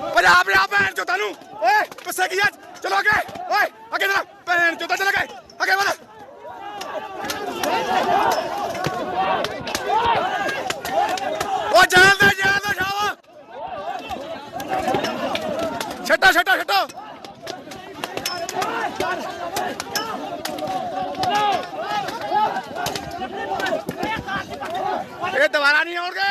पंजाब ने भैन चोता नू ओए गुस्से की है चलो आगे ओए आगे चलो भैन चोता चल आगे बढ़ ओ जान दे शावा छट्टा छट्टा छट्टा ये दोबारा नहीं होंगे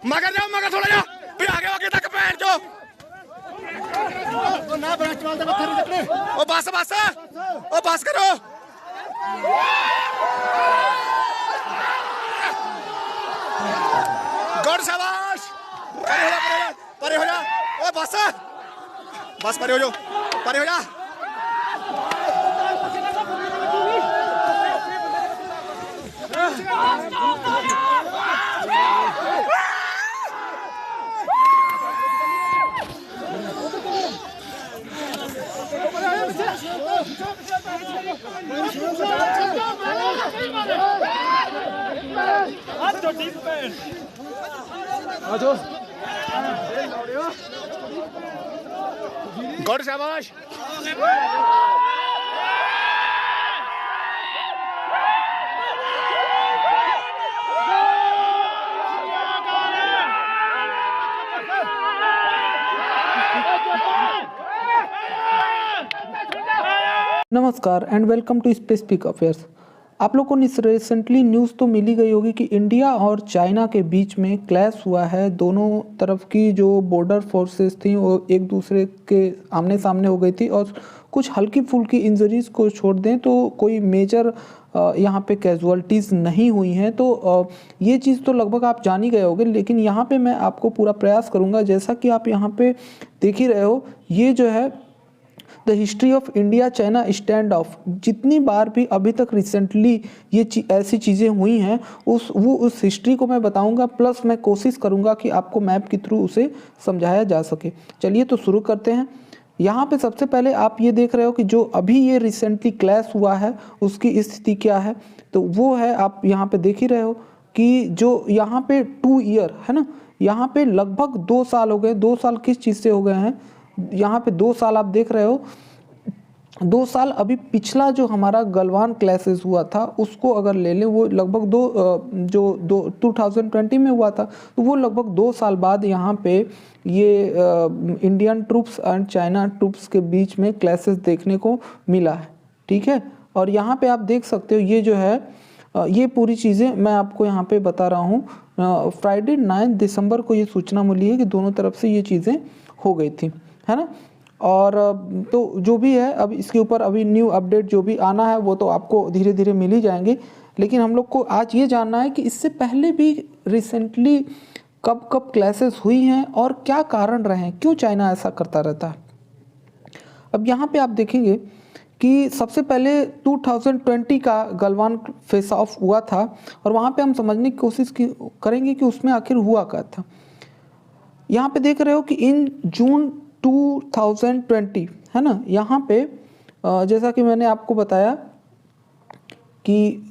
मगर जाओ मगर थोड़ा जाओ फिर आगे तक पैर जो ओ बस करो गुड शाबाश परे हो जा ओ बस परे हो जा गुड शाबाश नमस्कार and welcome to specific affairs. आप लोग को रिसेंटली न्यूज़ तो मिली गई होगी कि इंडिया और चाइना के बीच में क्लैश हुआ है। दोनों तरफ की जो बॉर्डर फोर्सेस थी वो एक दूसरे के आमने सामने हो गई थी और कुछ हल्की फुल्की इंजरीज को छोड़ दें तो कोई मेजर यहाँ पे कैजुअलिटीज़ नहीं हुई हैं। तो ये चीज़ तो लगभग आप जान ही गए होंगे, लेकिन यहाँ पे मैं आपको पूरा प्रयास करूँगा। जैसा कि आप यहाँ पे देख ही रहे हो, ये जो है the history of India China stand of, जितनी बार भी अभी तक रिसेंटली ये ऐसी चीज़ें हुई हैं उस हिस्ट्री को मैं बताऊंगा, प्लस मैं कोशिश करूंगा कि आपको मैप के थ्रू उसे समझाया जा सके। चलिए तो शुरू करते हैं। यहाँ पे सबसे पहले आप ये देख रहे हो कि जो अभी ये रिसेंटली क्लैश हुआ है उसकी स्थिति क्या है। तो वो है, आप यहाँ पे देख ही रहे हो कि जो यहाँ पे 2 ईयर है ना, यहाँ पे लगभग 2 साल हो गए। 2 साल किस चीज़ से हो गए हैं, यहाँ पे 2 साल आप देख रहे हो। 2 साल अभी पिछला जो हमारा गलवान क्लैशेस हुआ था उसको अगर ले लें, वो लगभग 2020 में हुआ था। तो वो लगभग 2 साल बाद यहाँ पे ये Indian troops and China troops के बीच में क्लैशेस देखने को मिला है। ठीक है, और यहाँ पे आप देख सकते हो ये जो है ये पूरी चीज़ें मैं आपको यहाँ पे बता रहा हूँ। फ्राइडे 9 दिसंबर को ये सूचना मिली है कि दोनों तरफ से ये चीज़ें हो गई थी, है ना। और तो जो भी है, अब इसके ऊपर अभी न्यू अपडेट जो भी आना है वो तो आपको धीरे धीरे मिल ही जाएंगे। लेकिन हम लोग को आज ये जानना है कि इससे पहले भी रिसेंटली कब कब क्लैशेस हुई हैं और क्या कारण रहे हैं, क्यों चाइना ऐसा करता रहता है। अब यहाँ पे आप देखेंगे कि सबसे पहले 2020 का गलवान फेस ऑफ हुआ था और वहाँ पे हम समझने की कोशिश करेंगे कि उसमें आखिर हुआ क्या था। यहाँ पे देख रहे हो कि इन जून 2020 है ना, यहाँ पे जैसा कि मैंने आपको बताया कि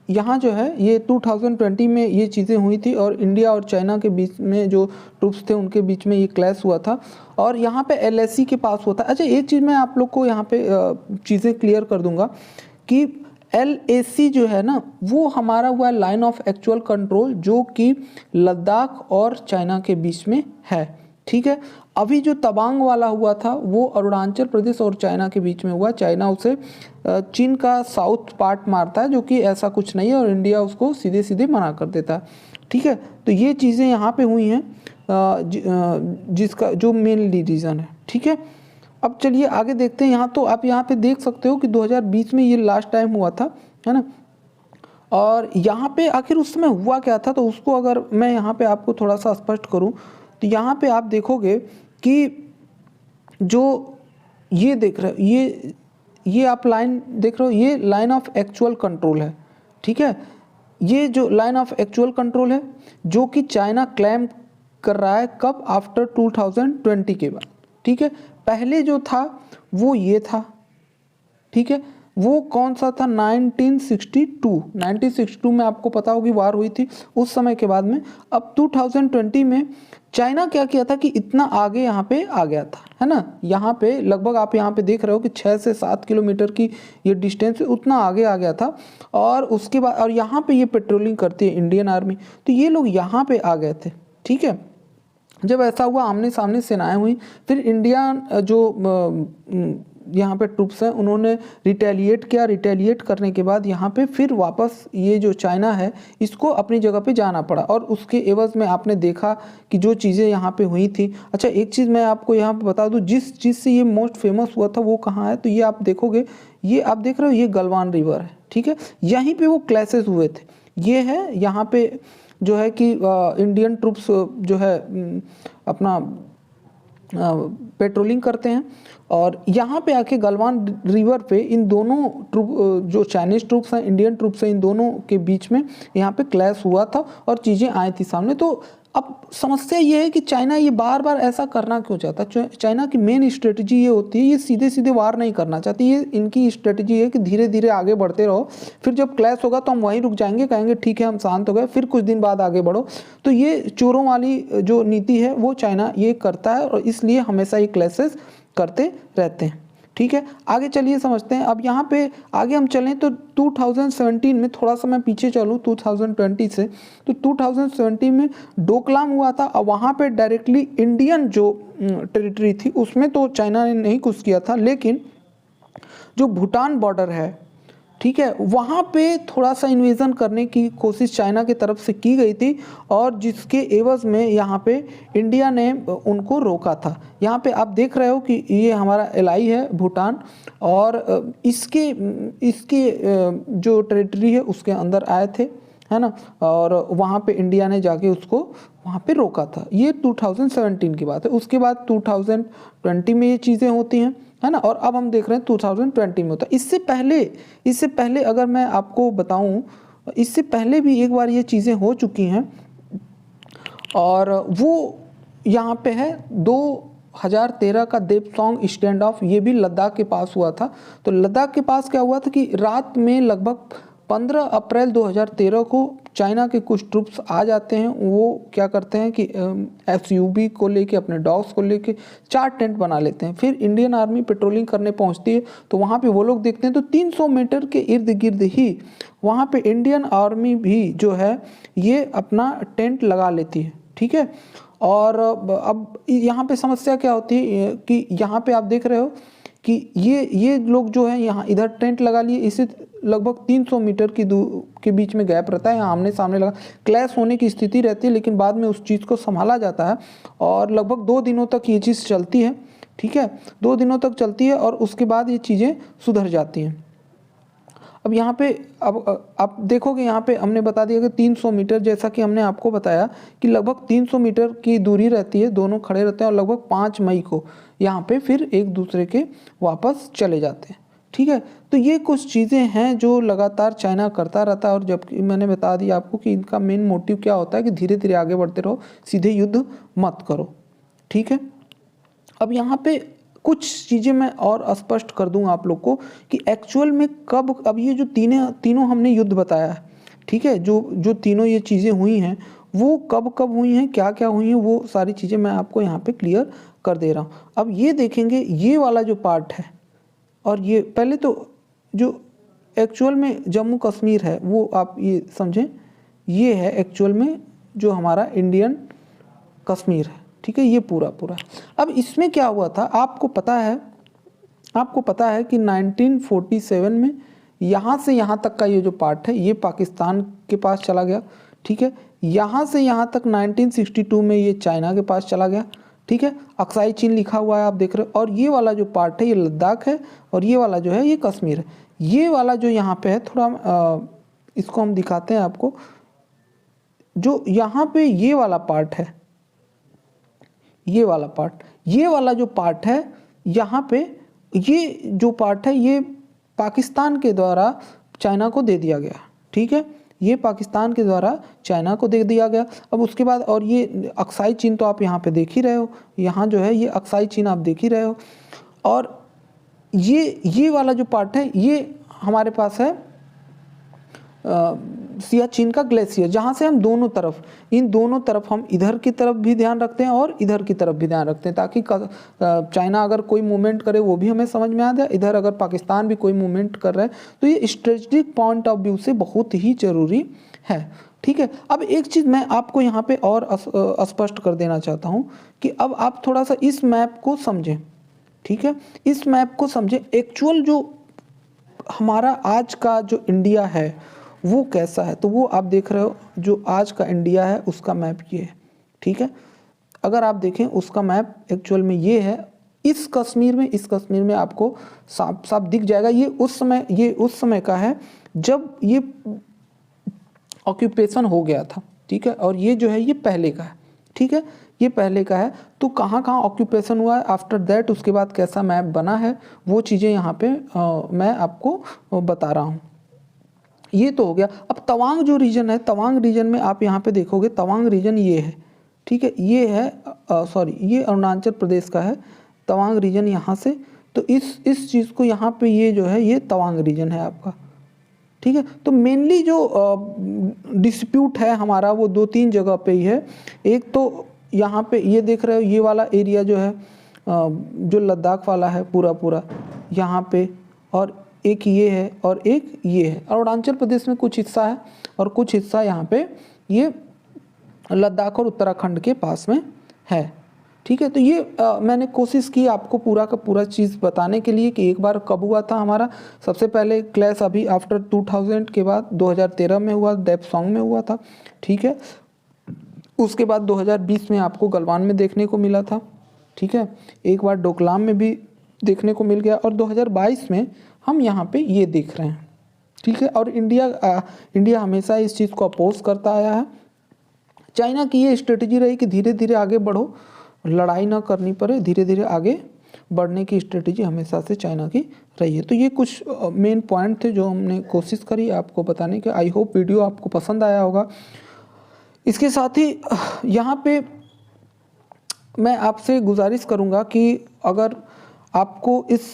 यहाँ जो है ये 2020 में ये चीज़ें हुई थी और इंडिया और चाइना के बीच में जो ट्रूप्स थे उनके बीच में ये क्लैश हुआ था और यहाँ पे LAC के पास हुआ था। अच्छा, एक चीज़ मैं आप लोग को यहाँ पे चीज़ें क्लियर कर दूंगा कि LAC जो है ना वो हमारा हुआ लाइन ऑफ एक्चुअल कंट्रोल जो कि लद्दाख और चाइना के बीच में है। ठीक है, अभी जो तवांग वाला हुआ था वो अरुणाचल प्रदेश और चाइना के बीच में हुआ। चाइना उसे चीन का साउथ पार्ट मारता है जो कि ऐसा कुछ नहीं है और इंडिया उसको सीधे सीधे मना कर देता है। ठीक है, तो ये चीज़ें यहाँ पे हुई हैं जिसका जो मेनली रीज़न है। ठीक है, अब चलिए आगे देखते हैं। यहाँ तो आप यहाँ पे देख सकते हो कि 2020 में ये लास्ट टाइम हुआ था, है ना। और यहाँ पे आखिर उस समय हुआ क्या था, तो उसको अगर मैं यहाँ पे आपको थोड़ा सा स्पष्ट करूँ तो यहाँ पे आप देखोगे कि जो ये देख रहे हो, ये आप लाइन देख रहे हो, ये लाइन ऑफ एक्चुअल कंट्रोल है। ठीक है, ये जो लाइन ऑफ एक्चुअल कंट्रोल है जो कि चाइना क्लेम कर रहा है कब, आफ्टर 2020 के बाद। ठीक है, पहले जो था वो ये था। ठीक है, वो कौन सा था, 1962 में आपको पता होगी वार हुई थी उस समय के बाद में। अब 2020 में चाइना क्या किया था कि इतना आगे यहाँ पे आ गया था, है ना। यहाँ पे लगभग आप यहाँ पे देख रहे हो कि 6 से 7 किलोमीटर की ये डिस्टेंस, उतना आगे आ गया था। और उसके बाद, और यहाँ पे ये पेट्रोलिंग करती है इंडियन आर्मी, तो ये लोग यहाँ पे आ गए थे। ठीक है, जब ऐसा हुआ, आमने सामने सेनाएं हुई, फिर इंडिया जो यहाँ पे ट्रूप्स हैं उन्होंने रिटेलिएट किया। रिटेलिएट करने के बाद यहाँ पे फिर वापस ये जो चाइना है इसको अपनी जगह पे जाना पड़ा, और उसके एवज में आपने देखा कि जो चीज़ें यहाँ पे हुई थी। अच्छा, एक चीज़ मैं आपको यहाँ पे बता दूँ, जिस चीज़ से ये मोस्ट फेमस हुआ था वो कहाँ है, तो ये आप देखोगे, ये आप देख रहे हो, ये गलवान रिवर है। ठीक है, यहीं पर वो क्लैशेस हुए थे। ये है यहाँ पे जो है कि इंडियन ट्रूप्स जो है अपना पेट्रोलिंग करते हैं, और यहाँ पे आके गलवान रिवर पे इन दोनों ट्रूप, जो चाइनीज़ ट्रूप्स हैं, इंडियन ट्रूप्स हैं, इन दोनों के बीच में यहाँ पे क्लैश हुआ था और चीज़ें आई थी सामने। तो अब समस्या ये है कि चाइना ये बार बार ऐसा करना क्यों चाहता है। चाइना की मेन स्ट्रेटजी ये होती है, ये सीधे सीधे वार नहीं करना चाहती। ये इनकी स्ट्रेटजी है कि धीरे धीरे आगे बढ़ते रहो, फिर जब क्लैश होगा तो हम वहीं रुक जाएंगे, कहेंगे ठीक है हम शांत हो गए, फिर कुछ दिन बाद आगे बढ़ो। तो ये चोरों वाली जो नीति है वो चाइना ये करता है, और इसलिए हमेशा ये क्लैशेस करते रहते हैं। ठीक है, आगे चलिए समझते हैं। अब यहाँ पे आगे हम चलें तो 2017 में, थोड़ा सा मैं पीछे चलूँ 2020 से, तो 2017 में डोकलाम हुआ था। और वहाँ पे डायरेक्टली इंडियन जो टेरिटरी थी उसमें तो चाइना ने नहीं कुछ किया था, लेकिन जो भूटान बॉर्डर है, ठीक है, वहाँ पे थोड़ा सा इन्वेजन करने की कोशिश चाइना की तरफ से की गई थी, और जिसके एवज में यहाँ पे इंडिया ने उनको रोका था। यहाँ पे आप देख रहे हो कि ये हमारा एलआई है भूटान, और इसके जो टेरिटरी है उसके अंदर आए थे, है ना, और वहाँ पे इंडिया ने जाके उसको वहाँ पे रोका था। ये 2017 की बात है। उसके बाद 2020 में ये चीज़ें होती हैं, है ना, और अब हम देख रहे हैं 2020 में होता है। इससे पहले अगर मैं आपको बताऊं, इससे पहले भी एक बार ये चीज़ें हो चुकी हैं, और वो यहाँ पे है 2013 का देपसोंग स्टैंड ऑफ, ये भी लद्दाख के पास हुआ था। तो लद्दाख के पास क्या हुआ था कि रात में लगभग 15 अप्रैल 2013 को चाइना के कुछ ट्रूप्स आ जाते हैं। वो क्या करते हैं कि एसयूवी को लेके, अपने डॉग्स को लेके 4 टेंट बना लेते हैं। फिर इंडियन आर्मी पेट्रोलिंग करने पहुंचती है, तो वहाँ पे वो लोग देखते हैं तो 300 मीटर के इर्द गिर्द ही वहाँ पे इंडियन आर्मी भी जो है ये अपना टेंट लगा लेती है। ठीक है, और अब यहाँ पे समस्या क्या होती है कि यहाँ पे आप देख रहे हो कि ये लोग जो है यहाँ इधर टेंट लगा लिए, इसे लगभग 300 मीटर के बीच में गैप रहता है, यहाँ आमने सामने लगा, क्लैश होने की स्थिति रहती है, लेकिन बाद में उस चीज़ को संभाला जाता है, और लगभग 2 दिनों तक ये चीज़ चलती है। ठीक है, 2 दिनों तक चलती है, और उसके बाद ये चीज़ें सुधर जाती हैं। अब यहाँ पे अब आप देखोगे, यहाँ पे हमने बता दिया कि 300 मीटर, जैसा कि हमने आपको बताया कि लगभग 300 मीटर की दूरी रहती है, दोनों खड़े रहते हैं, और लगभग 5 मई को यहाँ पे फिर एक दूसरे के वापस चले जाते हैं। ठीक है, तो ये कुछ चीज़ें हैं जो लगातार चाइना करता रहता है, और जबकि मैंने बता दिया आपको कि इनका मेन मोटिव क्या होता है कि धीरे धीरे आगे बढ़ते रहो, सीधे युद्ध मत करो। ठीक है, अब यहाँ पे कुछ चीज़ें मैं और स्पष्ट कर दूं आप लोग को कि एक्चुअल में कब, अब ये जो तीनों हमने युद्ध बताया है, ठीक है, जो तीनों ये चीज़ें हुई हैं वो कब कब हुई हैं, क्या क्या हुई हैं, वो सारी चीज़ें मैं आपको यहाँ पे क्लियर कर दे रहा हूँ। अब ये देखेंगे, ये वाला जो पार्ट है, और ये पहले तो जो एक्चुअल में जम्मू कश्मीर है वो आप ये समझें, ये है एक्चुअल में जो हमारा इंडियन कश्मीर है। ठीक है, ये पूरा। अब इसमें क्या हुआ था, आपको पता है कि 1947 में यहाँ से यहाँ तक का ये जो पार्ट है ये पाकिस्तान के पास चला गया। ठीक है, यहाँ से यहाँ तक 1962 में ये चाइना के पास चला गया। ठीक है, अक्साई चीन लिखा हुआ है आप देख रहे हो, और ये वाला जो पार्ट है ये लद्दाख है, और ये वाला जो है ये कश्मीर है। ये वाला जो यहाँ पे है, थोड़ा इसको हम दिखाते हैं आपको, जो यहाँ पे ये वाला पार्ट है, ये वाला जो पार्ट है यहाँ पे, ये जो पार्ट है ये पाकिस्तान के द्वारा चाइना को दे दिया गया। ठीक है, ये पाकिस्तान के द्वारा चाइना को दे दिया गया। अब उसके बाद और ये अक्साई चीन तो आप यहाँ पे देख ही रहे हो, यहाँ जो है ये अक्साई चीन आप देख ही रहे हो। और ये वाला जो पार्ट है ये हमारे पास है सियाचिन का ग्लेशियर, जहाँ से हम दोनों तरफ, इन दोनों तरफ हम इधर की तरफ भी ध्यान रखते हैं और इधर की तरफ भी ध्यान रखते हैं, ताकि चाइना अगर कोई मूवमेंट करे वो भी हमें समझ में आ जाए, इधर अगर पाकिस्तान भी कोई मूवमेंट कर रहा है तो ये स्ट्रेटेजिक पॉइंट ऑफ व्यू से बहुत ही ज़रूरी है। ठीक है, अब एक चीज़ मैं आपको यहाँ पे और स्पष्ट कर देना चाहता हूँ कि अब आप थोड़ा सा इस मैप को समझें। ठीक है, इस मैप को समझें, एक्चुअल जो हमारा आज का जो इंडिया है वो कैसा है। तो वो आप देख रहे हो, जो आज का इंडिया है उसका मैप ये है। ठीक है, अगर आप देखें उसका मैप एक्चुअल में ये है। इस कश्मीर में आपको साफ साफ दिख जाएगा। ये उस समय का है जब ये ऑक्यूपेशन हो गया था। ठीक है, और ये जो है ये पहले का है। ठीक है, ये पहले का है। तो कहाँ कहाँ ऑक्यूपेशन हुआ है, आफ्टर दैट उसके बाद कैसा मैप बना है, वो चीज़ें यहाँ पे मैं आपको बता रहा हूँ। ये तो हो गया। अब तवांग जो रीजन है, तवांग रीजन में आप यहाँ पे देखोगे, तवांग रीजन ये है। ठीक है, ये है ये अरुणाचल प्रदेश का है तवांग रीजन यहाँ से। तो इस चीज़ को यहाँ पे ये जो है ये तवांग रीजन है आपका। ठीक है, तो मेनली जो डिस्प्यूट है हमारा वो 2-3 जगह पे ही है। एक तो यहाँ पे ये देख रहे हो, ये वाला एरिया जो है जो लद्दाख वाला है पूरा यहाँ पे, और एक ये है और एक ये है। अरुणाचल प्रदेश में कुछ हिस्सा है और कुछ हिस्सा यहाँ पे ये लद्दाख और उत्तराखंड के पास में है। ठीक है, तो ये मैंने कोशिश की आपको पूरा का पूरा चीज़ बताने के लिए कि एक बार कब हुआ था हमारा। सबसे पहले क्लैश अभी आफ्टर 2000 के बाद 2013 में हुआ, डेप्सोंग में हुआ था। ठीक है, उसके बाद 2020 में आपको गलवान में देखने को मिला था। ठीक है, एक बार डोकलाम में भी देखने को मिल गया, और 2022 में हम यहाँ पे ये देख रहे हैं। ठीक है, और इंडिया हमेशा इस चीज़ को अपोज करता आया है। चाइना की ये स्ट्रेटजी रही कि धीरे धीरे आगे बढ़ो, लड़ाई ना करनी पड़े, धीरे धीरे आगे बढ़ने की स्ट्रेटजी हमेशा से चाइना की रही है। तो ये कुछ मेन पॉइंट थे जो हमने कोशिश करी आपको बताने के। आई होप वीडियो आपको पसंद आया होगा। इसके साथ ही यहाँ पे मैं आपसे गुजारिश करूँगा कि अगर आपको इस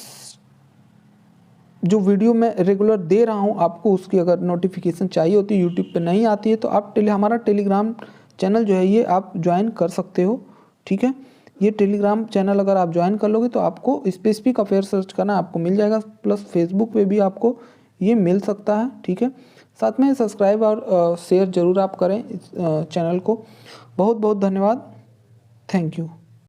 जो वीडियो मैं रेगुलर दे रहा हूँ आपको उसकी अगर नोटिफिकेशन चाहिए होती है, यूट्यूब पे नहीं आती है, तो आप हमारा टेलीग्राम चैनल जो है ये आप ज्वाइन कर सकते हो। ठीक है, ये टेलीग्राम चैनल अगर आप ज्वाइन कर लोगे तो आपको स्पेसिफिक अफेयर सर्च करना आपको मिल जाएगा, प्लस फेसबुक पे भी आपको ये मिल सकता है। ठीक है, साथ में सब्सक्राइब और शेयर ज़रूर आप करें इस चैनल को। बहुत बहुत धन्यवाद, थैंक यू।